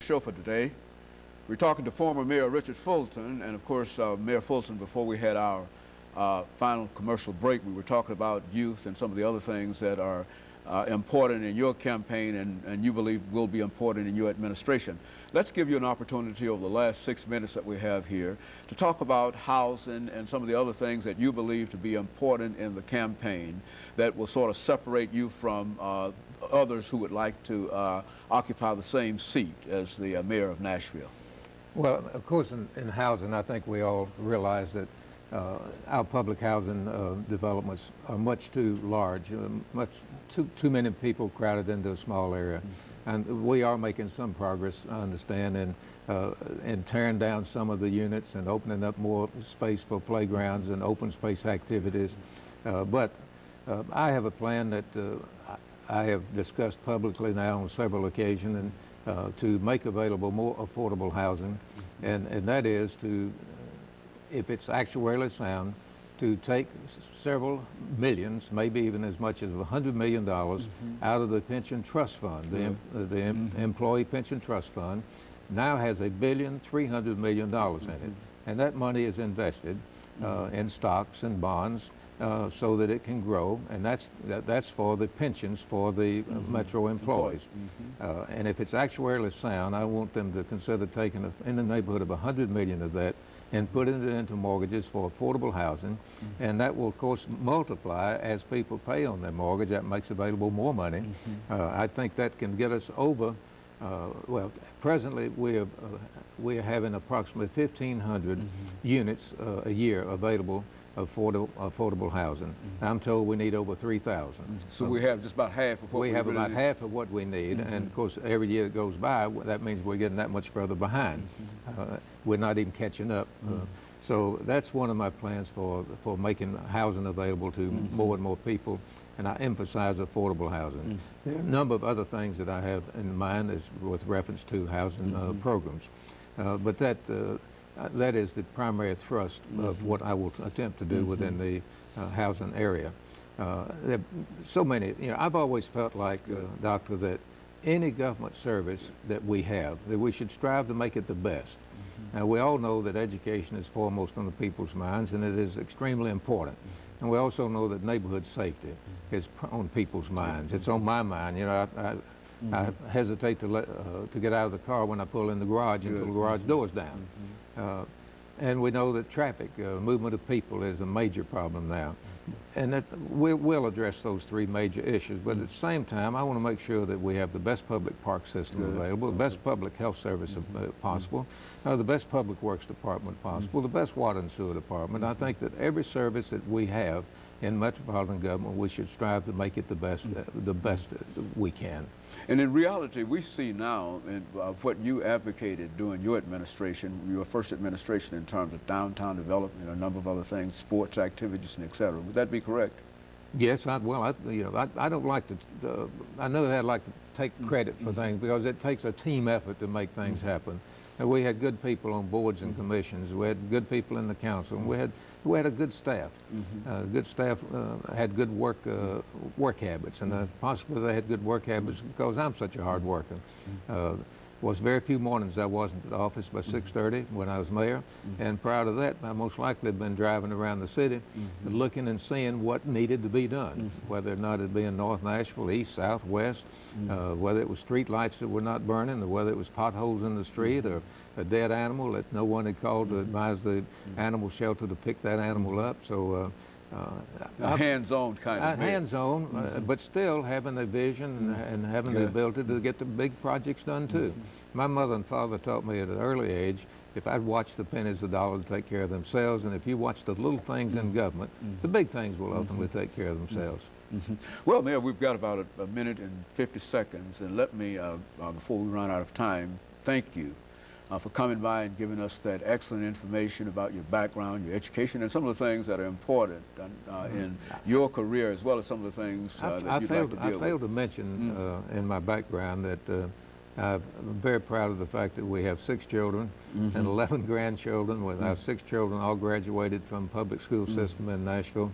show for today. We're talking to former Mayor Richard Fulton, and of course, Mayor Fulton, before we had our final commercial break, we were talking about youth and some of the other things that are important in your campaign and you believe will be important in your administration. Let's give you an opportunity over the last 6 minutes that we have here to talk about housing and some of the other things that you believe to be important in the campaign that will sort of separate you from others who would like to occupy the same seat as the mayor of Nashville. Well, of course, in housing, I think we all realize that our public housing developments are much too large, much too many people crowded into a small area. And we are making some progress, I understand, in tearing down some of the units and opening up more space for playgrounds and open space activities. But I have a plan that I have discussed publicly now on several occasions to make available more affordable housing, and that is to, if it's actuarially sound, to take several millions, maybe even as much as $100 million out of the pension trust fund. The employee pension trust fund now has $1.3 billion in it, and that money is invested in stocks and bonds so that it can grow, and that's for the pensions for the metro employees. And if it's actuarially sound, I want them to consider taking in the neighborhood of $100 million of that and putting it into mortgages for affordable housing, and that will of course multiply as people pay on their mortgage. That makes available more money. I think that can get us over, well, presently we are having approximately 1,500 units a year available affordable housing. I'm told we need over 3,000. So we have just about half of what we have really about need. half of what we need, and of course every year that goes by, that means we're getting that much further behind. We're not even catching up. So that's one of my plans for making housing available to more and more people, and I emphasize affordable housing. There are a number of other things that I have in mind as with reference to housing programs, but that is the primary thrust of what I will attempt to do within the housing area. There are so many, I've always felt like, Doctor, that any government service that we have, that we should strive to make it the best. Now, we all know that education is foremost on the people's minds, and it is extremely important. And we also know that neighborhood safety is on people's minds. It's on my mind. I hesitate to get out of the car when I pull in the garage until the garage door's down. And we know that traffic, movement of people is a major problem now. And that we'll address those three major issues. But at the same time, I want to make sure that we have the best public park system available, the best public health service possible, the best public works department possible, the best water and sewer department. I think that every service that we have in metropolitan government, we should strive to make it the best we can. And in reality, we see now in, what you advocated during your administration, your first administration, in terms of downtown development, a number of other things, sports activities, and et cetera. Would that be correct? Yes, I don't like to. I know that I'd like to take credit for things because it takes a team effort to make things happen. And we had good people on boards and commissions. We had good people in the council. And we had a good staff. Good staff had good work habits, and possibly they had good work habits because I'm such a hard worker. Was very few mornings I wasn't at the office by 6:30 when I was mayor, and prior to that, I most likely had been driving around the city, looking and seeing what needed to be done, whether or not it be in North Nashville, east, south, west, whether it was street lights that were not burning, or whether it was potholes in the street, or a dead animal that no one had called to advise the animal shelter to pick that animal up. So. A hands-on kind of hands-on, but still having a vision and having the ability to get the big projects done too. My mother and father taught me at an early age, if I'd watch the pennies a dollar to take care of themselves, and if you watch the little things in government, the big things will ultimately take care of themselves. Well, Mayor, we've got about a minute and 50 seconds, and let me, before we run out of time, thank you for coming by and giving us that excellent information about your background, your education, and some of the things that are important in your career, as well as some of the things that you'd like to deal with. I failed to mention in my background that I'm very proud of the fact that we have 6 children and 11 grandchildren. With our 6 children all graduated from public school system in Nashville.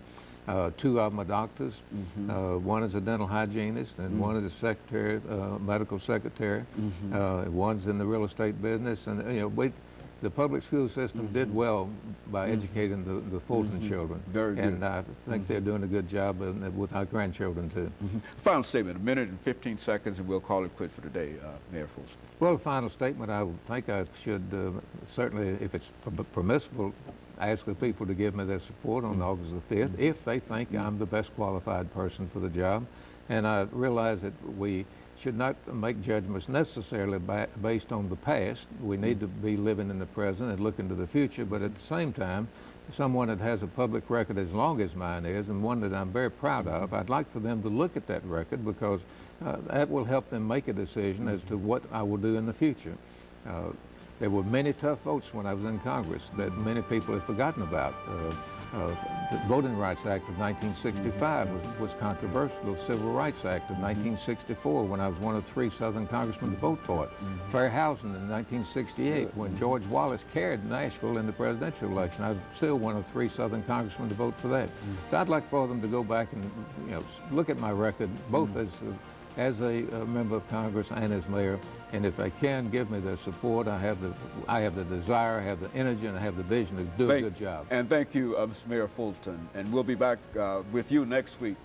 Two of them are doctors. One is a dental hygienist, and one is a secretary, medical secretary. One's in the real estate business, and the public school system did well by educating the Fulton children. Very good. And I think they're doing a good job with our grandchildren too. Final statement, a minute and 15 seconds, and we'll call it quits for today, Mayor Fulton. Well, the final statement, I think I should certainly, if it's permissible, ask the people to give me their support on August the 5th if they think I'm the best qualified person for the job. And I realize that we should not make judgments necessarily based on the past. We need to be living in the present and looking to the future, but at the same time, someone that has a public record as long as mine is, and one that I'm very proud of, I'd like for them to look at that record, because that will help them make a decision as to what I will do in the future. There were many tough votes when I was in Congress that many people have forgotten about. The Voting Rights Act of 1965 was controversial. The Civil Rights Act of 1964, when I was one of 3 Southern congressmen to vote for it. Fair housing in 1968, when George Wallace carried Nashville in the presidential election. I was still one of 3 Southern congressmen to vote for that. So I'd like for them to go back and look at my record, both as a member of Congress and as mayor, and if they can give me their support, I have the desire, I have the energy, and I have the vision to do a good job. And thank you, Mr. Mayor Fulton, and we'll be back with you next week.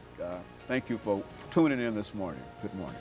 Thank you for tuning in this morning. Good morning.